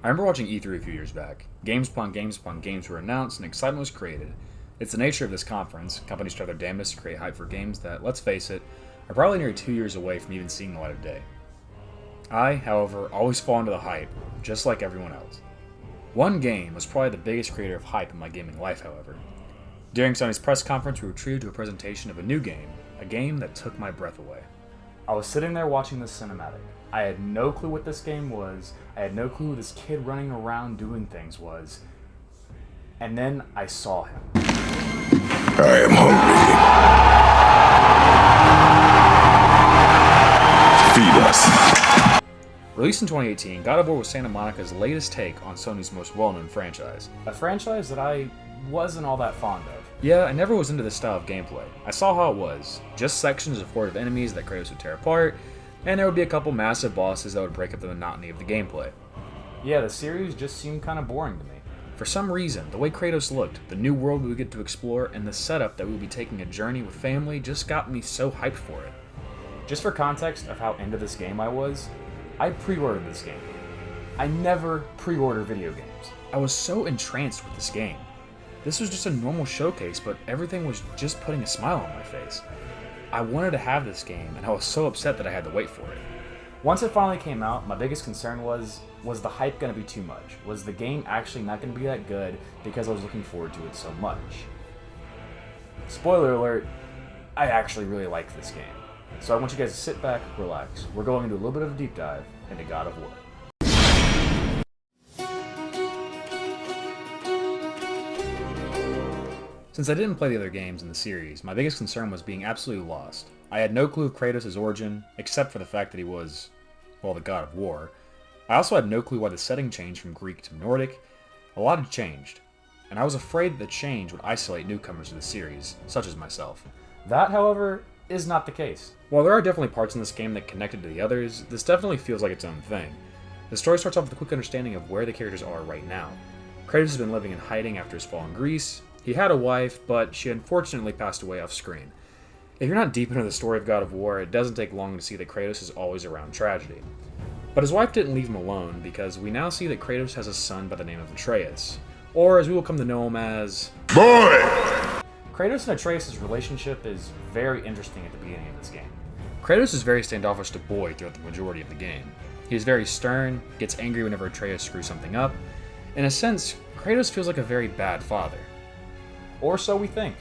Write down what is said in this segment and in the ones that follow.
I remember watching E3 a few years back. Games upon games upon games were announced and excitement was created. It's the nature of this conference. Companies try their damnedest to create hype for games that, let's face it, are probably nearly 2 years away from even seeing the light of day. I, however, always fall into the hype, just like everyone else. One game was probably the biggest creator of hype in my gaming life, however. During Sony's press conference, we were treated to a presentation of a new game, a game that took my breath away. I was sitting there watching this cinematic. I had no clue what this game was. I had no clue who this kid running around doing things was. And then I saw him. I am hungry. Feed us. Released in 2018, God of War was Santa Monica's latest take on Sony's most well-known franchise. A franchise that I wasn't all that fond of. Yeah, I never was into this style of gameplay. I saw how it was. Just sections of horde of enemies that Kratos would tear apart, and there would be a couple massive bosses that would break up the monotony of the gameplay. Yeah, the series just seemed kind of boring to me. For some reason, the way Kratos looked, the new world we would get to explore, and the setup that we would be taking a journey with family just got me so hyped for it. Just for context of how into this game I was, I pre-ordered this game. I never pre-order video games. I was so entranced with this game. This was just a normal showcase, but everything was just putting a smile on my face. I wanted to have this game, and I was so upset that I had to wait for it. Once it finally came out, my biggest concern was the hype going to be too much? Was the game actually not going to be that good because I was looking forward to it so much? Spoiler alert, I actually really like this game. So I want you guys to sit back, relax. We're going into a little bit of a deep dive into God of War. Since I didn't play the other games in the series, my biggest concern was being absolutely lost. I had no clue of Kratos' origin, except for the fact that he was, well, the God of War. I also had no clue why the setting changed from Greek to Nordic. A lot had changed, and I was afraid that the change would isolate newcomers to the series, such as myself. That, however, is not the case. While there are definitely parts in this game that connected to the others, this definitely feels like its own thing. The story starts off with a quick understanding of where the characters are right now. Kratos has been living in hiding after his fall in Greece. He had a wife, but she unfortunately passed away off screen. If you're not deep into the story of God of War, it doesn't take long to see that Kratos is always around tragedy. But his wife didn't leave him alone, because we now see that Kratos has a son by the name of Atreus, or as we will come to know him as... Boy! Kratos and Atreus' relationship is very interesting at the beginning of this game. Kratos is very standoffish to Boy throughout the majority of the game. He is very stern, gets angry whenever Atreus screws something up. In a sense, Kratos feels like a very bad father. Or so we think.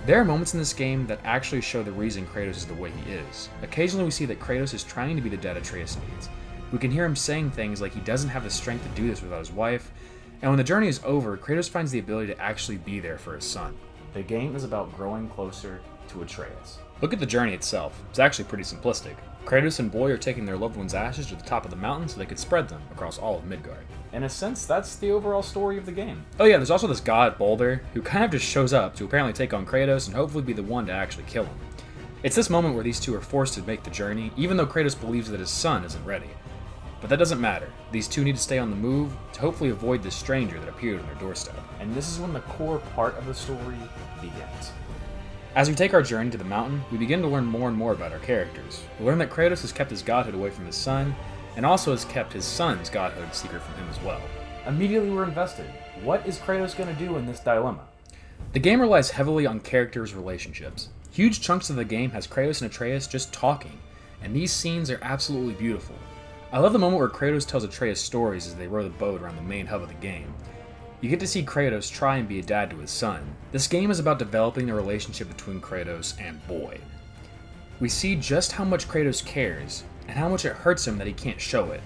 There are moments in this game that actually show the reason Kratos is the way he is. Occasionally we see that Kratos is trying to be the dad Atreus needs. We can hear him saying things like he doesn't have the strength to do this without his wife, and when the journey is over, Kratos finds the ability to actually be there for his son. The game is about growing closer to Atreus. Look at the journey itself. It's actually pretty simplistic. Kratos and Boy are taking their loved one's ashes to the top of the mountain so they could spread them across all of Midgard. In a sense, that's the overall story of the game. Oh yeah, there's also this god, Baldur, who kind of just shows up to apparently take on Kratos and hopefully be the one to actually kill him. It's this moment where these two are forced to make the journey, even though Kratos believes that his son isn't ready. But that doesn't matter. These two need to stay on the move to hopefully avoid this stranger that appeared on their doorstep. And this is when the core part of the story begins. As we take our journey to the mountain, we begin to learn more and more about our characters. We learn that Kratos has kept his godhood away from his son, and also has kept his son's godhood secret from him as well. Immediately we're invested. What is Kratos going to do in this dilemma? The game relies heavily on characters' relationships. Huge chunks of the game has Kratos and Atreus just talking, and these scenes are absolutely beautiful. I love the moment where Kratos tells Atreus stories as they row the boat around the main hub of the game. You get to see Kratos try and be a dad to his son. This game is about developing the relationship between Kratos and Boy. We see just how much Kratos cares, and how much it hurts him that he can't show it.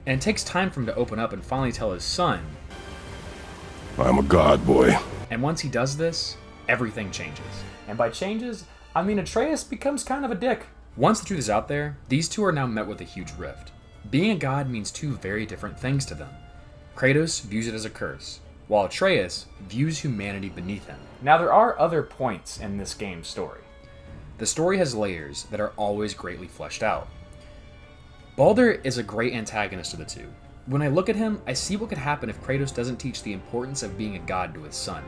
And it takes time for him to open up and finally tell his son. I'm a god, boy. And once he does this, everything changes. And by changes, I mean Atreus becomes kind of a dick. Once the truth is out there, these two are now met with a huge rift. Being a god means two very different things to them. Kratos views it as a curse, while Atreus views humanity beneath him. Now there are other points in this game's story. The story has layers that are always greatly fleshed out. Baldur is a great antagonist of the two. When I look at him, I see what could happen if Kratos doesn't teach the importance of being a god to his son.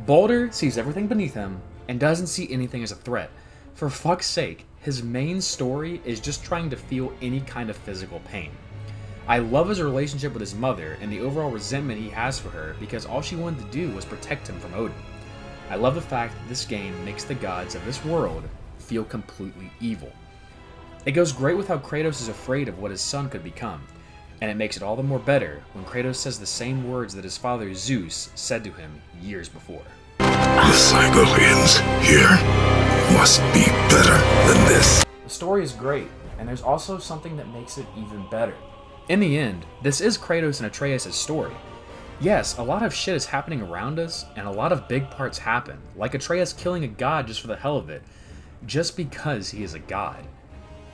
Baldur sees everything beneath him and doesn't see anything as a threat. For fuck's sake, his main story is just trying to feel any kind of physical pain. I love his relationship with his mother and the overall resentment he has for her because all she wanted to do was protect him from Odin. I love the fact that this game makes the gods of this world feel completely evil. It goes great with how Kratos is afraid of what his son could become, and it makes it all the more better when Kratos says the same words that his father Zeus said to him years before. The cycle ends here. Must be better than this. The story is great, and there's also something that makes it even better. In the end, this is Kratos and Atreus' story. Yes, a lot of shit is happening around us, and a lot of big parts happen, like Atreus killing a god just for the hell of it, just because he is a god.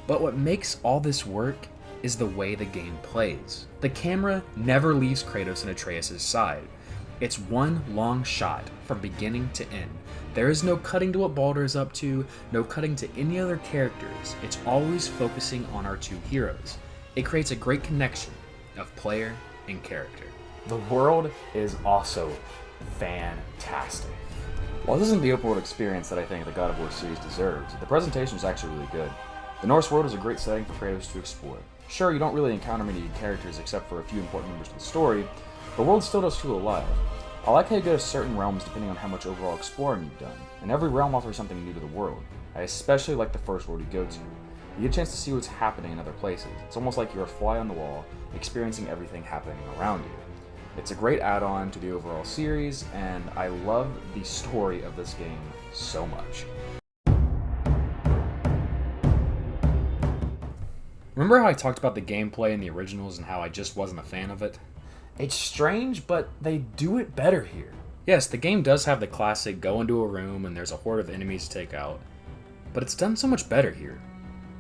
But what makes all this work is the way the game plays. The camera never leaves Kratos and Atreus' side. It's one long shot from beginning to end. There is no cutting to what Baldur is up to, no cutting to any other characters. It's always focusing on our two heroes. It creates a great connection of player and character. The world is also fantastic. While this isn't the open world experience that I think the God of War series deserves, the presentation is actually really good. The Norse world is a great setting for Kratos to explore. Sure, you don't really encounter many characters except for a few important members of the story, the world still does feel alive. I like how you go to certain realms depending on how much overall exploring you've done, and every realm offers something new to the world. I especially like the first world you go to. You get a chance to see what's happening in other places. It's almost like you're a fly on the wall, experiencing everything happening around you. It's a great add-on to the overall series, and I love the story of this game so much. Remember how I talked about the gameplay in the originals and how I just wasn't a fan of it? It's strange, but they do it better here. Yes, the game does have the classic go into a room and there's a horde of enemies to take out, but it's done so much better here.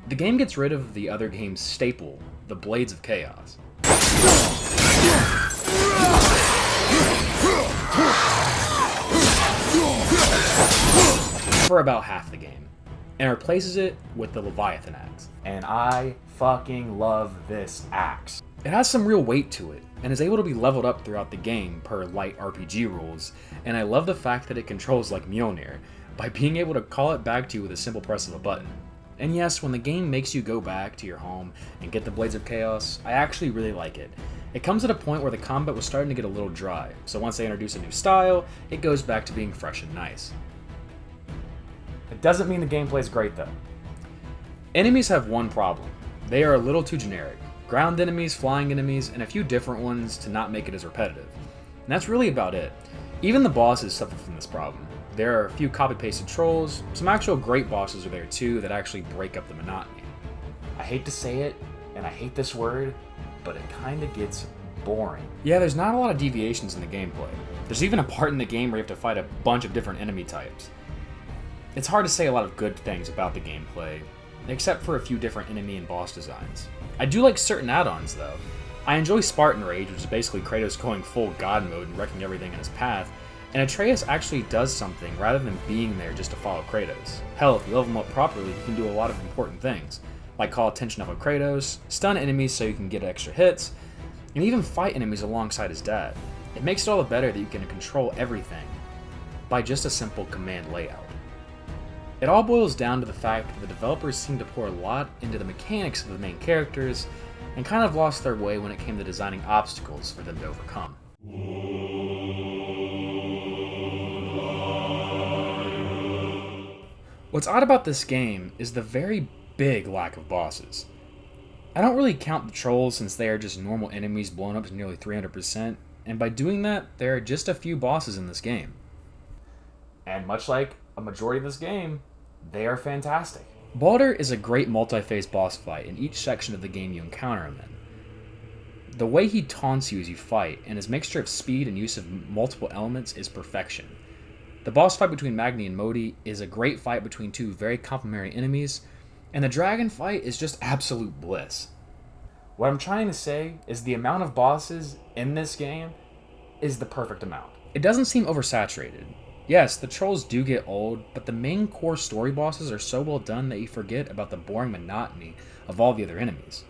The game gets rid of the other game's staple, the Blades of Chaos. For about half the game, and replaces it with the Leviathan axe. And I fucking love this axe. It has some real weight to it, and is able to be leveled up throughout the game per light RPG rules, and I love the fact that it controls like Mjolnir, by being able to call it back to you with a simple press of a button. And yes, when the game makes you go back to your home and get the Blades of Chaos, I actually really like it. It comes at a point where the combat was starting to get a little dry, so once they introduce a new style, it goes back to being fresh and nice. It doesn't mean the gameplay is great though. Enemies have one problem. They are a little too generic. Ground enemies, flying enemies, and a few different ones to not make it as repetitive. And that's really about it. Even the bosses suffer from this problem. There are a few copy-pasted trolls, some actual great bosses are there too that actually break up the monotony. I hate to say it, and I hate this word, but it kinda gets boring. Yeah, there's not a lot of deviations in the gameplay. There's even a part in the game where you have to fight a bunch of different enemy types. It's hard to say a lot of good things about the gameplay, except for a few different enemy and boss designs. I do like certain add-ons though. I enjoy Spartan Rage, which is basically Kratos going full god mode and wrecking everything in his path, and Atreus actually does something rather than being there just to follow Kratos. Hell, if you level him up properly, he can do a lot of important things, like call attention off of Kratos, stun enemies so you can get extra hits, and even fight enemies alongside his dad. It makes it all the better that you can control everything by just a simple command layout. It all boils down to the fact that the developers seem to pour a lot into the mechanics of the main characters and kind of lost their way when it came to designing obstacles for them to overcome. What's odd about this game is the very big lack of bosses. I don't really count the trolls since they are just normal enemies blown up to nearly 300%, and by doing that, there are just a few bosses in this game. And much like a majority of this game, they are fantastic. Baldur is a great multi-phase boss fight in each section of the game you encounter him in. The way he taunts you as you fight, and his mixture of speed and use of multiple elements is perfection. The boss fight between Magni and Modi is a great fight between two very complementary enemies, and the dragon fight is just absolute bliss. What I'm trying to say is the amount of bosses in this game is the perfect amount. It doesn't seem oversaturated. Yes, the trolls do get old, but the main core story bosses are so well done that you forget about the boring monotony of all the other enemies.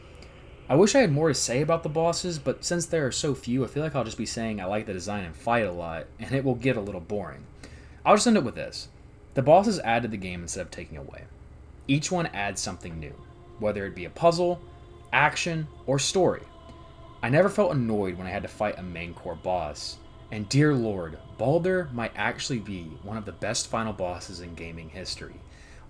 I wish I had more to say about the bosses, but since there are so few, I feel like I'll just be saying I like the design and fight a lot, and it will get a little boring. I'll just end it with this. The bosses add to the game instead of taking away. Each one adds something new, whether it be a puzzle, action, or story. I never felt annoyed when I had to fight a main core boss, and dear lord, Baldur might actually be one of the best final bosses in gaming history.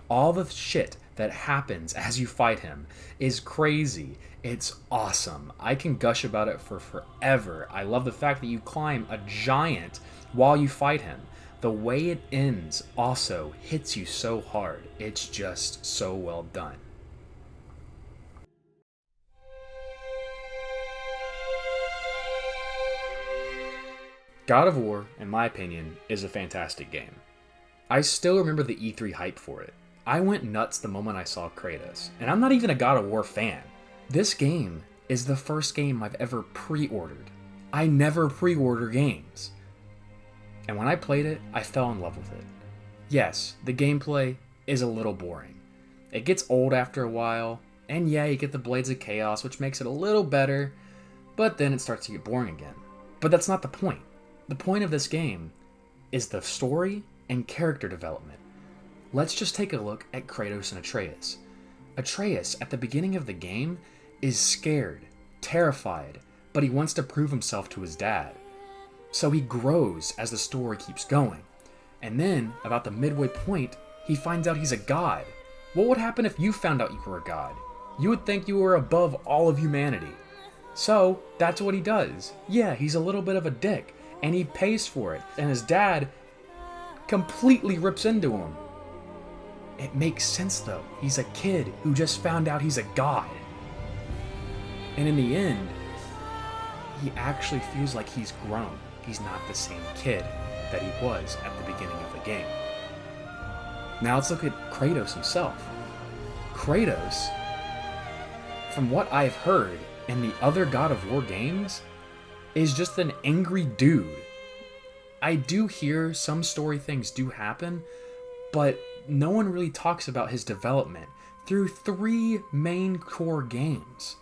All the shit that happens as you fight him is crazy. It's awesome. I can gush about it for forever. I love the fact that you climb a giant while you fight him. The way it ends also hits you so hard. It's just so well done. God of War, in my opinion, is a fantastic game. I still remember the E3 hype for it. I went nuts the moment I saw Kratos, and I'm not even a God of War fan. This game is the first game I've ever pre-ordered. I never pre-order games. And when I played it, I fell in love with it. Yes, the gameplay is a little boring. It gets old after a while, and yeah, you get the Blades of Chaos, which makes it a little better, but then it starts to get boring again. But that's not the point. The point of this game is the story and character development. Let's just take a look at Kratos and Atreus. Atreus, at the beginning of the game, is scared, terrified, but he wants to prove himself to his dad. So he grows as the story keeps going. And then, about the midway point, he finds out he's a god. What would happen if you found out you were a god? You would think you were above all of humanity. So, that's what he does. Yeah, he's a little bit of a dick, and he pays for it, and his dad completely rips into him. It makes sense though. He's a kid who just found out he's a god. And in the end, he actually feels like he's grown. He's not the same kid that he was at the beginning of the game. Now let's look at Kratos himself. Kratos, from what I've heard in the other God of War games, is just an angry dude. I do hear some story things do happen, but no one really talks about his development through 3 main core games.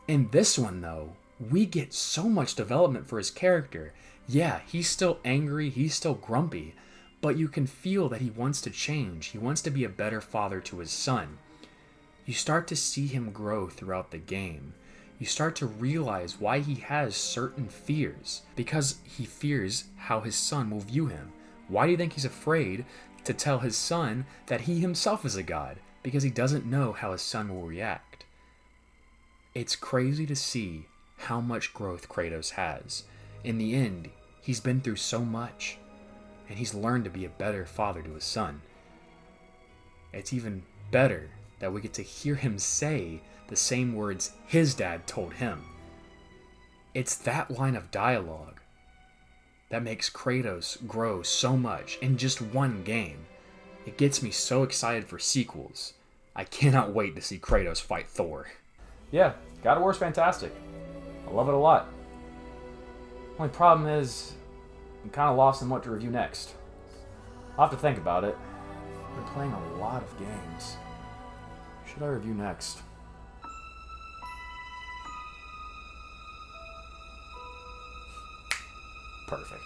In this one, though, we get so much development for his character. Yeah, he's still angry, he's still grumpy, but you can feel that he wants to change. He wants to be a better father to his son. You start to see him grow throughout the game. You start to realize why he has certain fears, because he fears how his son will view him. Why do you think he's afraid to tell his son that he himself is a god? Because he doesn't know how his son will react. It's crazy to see how much growth Kratos has. In the end, he's been through so much, and he's learned to be a better father to his son. It's even better that we get to hear him say the same words his dad told him. It's that line of dialogue that makes Kratos grow so much in just one game. It gets me so excited for sequels. I cannot wait to see Kratos fight Thor. Yeah, God of War is fantastic. I love it a lot. Only problem is, I'm kind of lost in what to review next. I'll have to think about it. I've been playing a lot of games. What should I review next? Perfect.